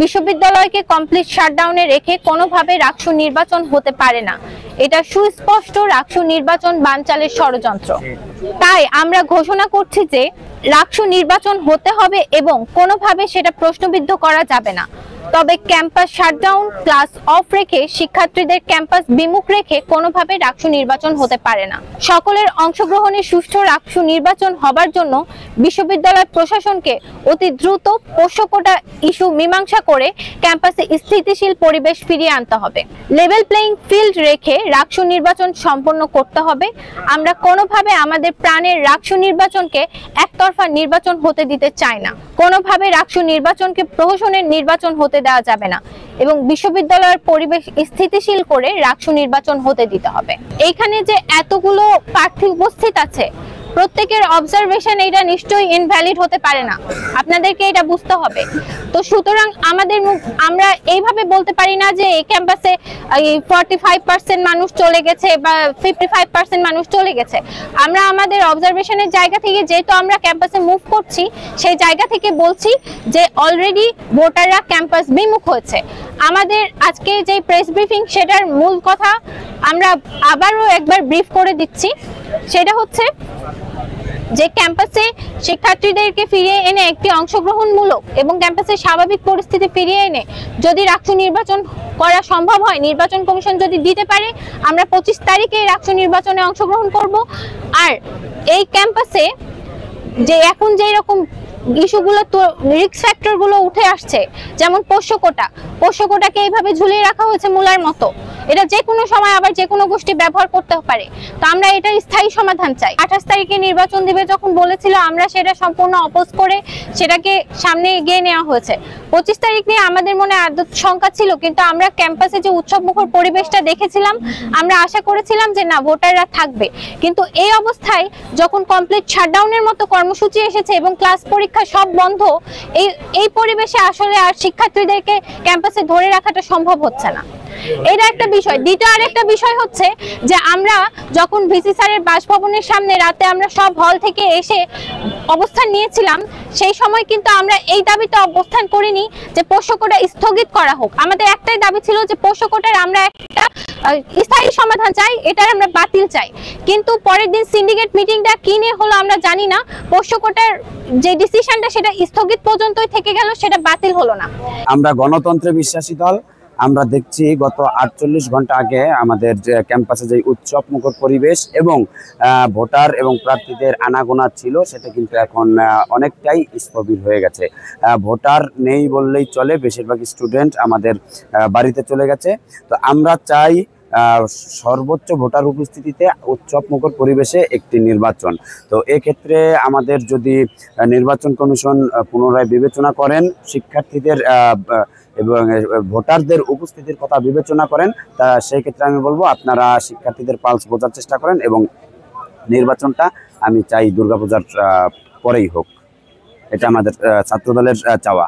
বিশ্ববিদ্যালয়কে কমপ্লিট শাটডাউনে রেখে কোনোভাবে রাকসু নির্বাচন হতে পারে না। এটা সুস্পষ্ট রাকসু নির্বাচন বানচালের ষড়যন্ত্র। তাই আমরা ঘোষণা করছি যে রাকসু নির্বাচন হতে হবে এবং কোনোভাবে সেটা প্রশ্নবিদ্ধ করা যাবে না। তবে ক্যাম্পাস শাটডাউন, ক্লাস অফ রেখে, শিক্ষার্থীদের ক্যাম্পাস বিমুখ রেখে কোনোভাবে রাকসু নির্বাচন হতে পারে না। সকলের অংশগ্রহণে সুষ্ঠু রাকসু নির্বাচন হবার জন্য বিশ্ববিদ্যালয় প্রশাসনকে অতি দ্রুত পোষ্য কোটা ইস্যু মীমাংসা করে ক্যাম্পাসে স্থিতিশীল পরিবেশ ফিরিয়ে আনতে হবে। লেভেল প্লেইং ফিল্ড রেখে রাকসু নির্বাচন সম্পন্ন করতে হবে। আমরা কোনোভাবে আমাদের প্রাণের রাকসু নির্বাচনকে একতরফা নির্বাচন হতে দিতে চাই না। কোনোভাবে রাকসু নির্বাচনকে প্রহসনের নির্বাচন হতে দেওয়া যাবে না এবং বিশ্ববিদ্যালয়ের পরিবেশ স্থিতিশীল করে রাকসু নির্বাচন হতে দিতে হবে। এইখানে যে এতগুলো প্রার্থী উপস্থিত আছে, প্রত্যেকের অবজারভেশন এটা নিশ্চয়ই ইনভ্যালিড হতে পারে না, আপনাদেরকে এটা বুঝতে হবে। তো সুতরাং আমরা এইভাবে বলতে পারি না যে এই ক্যাম্পাসে 45% মানুষ চলে গেছে বা 55% মানুষ চলে গেছে। আমরা আমাদের অবজারভেশনের জায়গা থেকে, যেহেতু আমরা ক্যাম্পাসে মুভ করছি, সেই জায়গা থেকে বলছি যে অলরেডি ভোটাররা ক্যাম্পাস বিমুখ হয়েছে। আমাদের আজকে যে প্রেস ব্রিফিং, সেটার মূল কথা আমরা আবারও একবার ব্রিফ করে দিচ্ছি। সেটা হচ্ছে যে ক্যাম্পাসে শিক্ষার্থীদেরকে ফিরিয়ে এনে একটি অংশগ্রহণমূলক এবং ক্যাম্পাসের স্বাভাবিক পরিস্থিতি ফিরিয়ে এনে যদি রাকসু নির্বাচন করা সম্ভব হয়, নির্বাচন কমিশন যদি দিতে পারে, আমরা 25 তারিখে রাকসু নির্বাচনে অংশগ্রহণ করব। আর এই ক্যাম্পাসে যে এখন যে রকম ইস্যুগুলো, তো রিস্ক ফ্যাক্টরগুলো উঠে আসছে, যেমন পোষ্য কোটাকে এইভাবে ঝুলিয়ে রাখা হয়েছে মূলার মতো। এটা যে কোনো সময় আবার যে কোনো গোষ্ঠী ব্যবহার করতে পারে। তো আমরা এটার স্থায়ী সমাধান চাই। 28 তারিখে নির্বাচন দিবে যখন বলেছিল, আমরা সেটা সম্পূর্ণ অপোজ করে সেটাকে সামনে এগিয়ে নেওয়া হয়েছে। 25 তারিখ নিয়ে আমাদের মনে আদত শঙ্কা ছিল, কিন্তু আমরা ক্যাম্পাসে যে উৎসবমুখর পরিবেশটা দেখেছিলাম, আমরা আশা করেছিলাম যে না, ভোটাররা থাকবে। কিন্তু এই অবস্থায় যখন কমপ্লিট শাটডাউনের মতো কর্মসূচি এসেছে এবং ক্লাস পরীক্ষা সব বন্ধ, এই পরিবেশে আসলে আর শিক্ষার্থীদেরকে ক্যাম্পাসে ধরে রাখাটা সম্ভব হচ্ছে না। এটা একটা বিষয়। দ্বিতীয় আরেকটা বিষয় হচ্ছে যে আমরা যখন ভিসি স্যারের বাসভবনের সামনে রাতে আমরা সব হল থেকে এসে অবস্থান নিয়েছিলাম, সেই সময় কিন্তু আমরা এই দাবিতে অবস্থান করিনি যে পোষ্য কোটা স্থগিত করা হোক। আমাদের একটাই দাবি ছিল যে পোষ্য কোটার আমরা একটা স্থায়ী সমাধান চাই, এটার আমরা বাতিল চাই। কিন্তু পরের দিন সিন্ডিকেট মিটিংটা কি নিয়ে হলো আমরা জানি না। পোষ্য কোটার যে ডিসিশনটা, সেটা স্থগিত পর্যন্তই থেকে গেল, সেটা বাতিল হলো না। আমরা গণতন্ত্রে বিশ্বাসী দল। আমরা দেখছি গত 48 ঘন্টা আগে আমাদের যে ক্যাম্পাসে যে উৎসব মুখর পরিবেশ এবং ভোটার এবং প্রার্থীদের আনাগোনা ছিল, সেটা কিন্তু এখন অনেকটাই স্থবির হয়ে গেছে। ভোটার নেই বললেই চলে, বেশিরভাগ স্টুডেন্ট আমাদের বাড়িতে চলে গেছে। তো আমরা চাই সর্বোচ্চ ভোটার উপস্থিতিতে উৎসব মুখর পরিবেশে একটি নির্বাচন। তো এক্ষেত্রে আমাদের যদি নির্বাচন কমিশন পুনরায় বিবেচনা করেন, শিক্ষার্থীদের এবং ভোটারদের উপস্থিতির কথা বিবেচনা করেন, তা সেই ক্ষেত্রে আমি বলবো আপনারা শিক্ষার্থীদের পালস বোঝার চেষ্টা করেন এবং নির্বাচনটা আমি চাই দুর্গাপূজার পরেই হোক। এটা আমাদের ছাত্রদলের চাওয়া।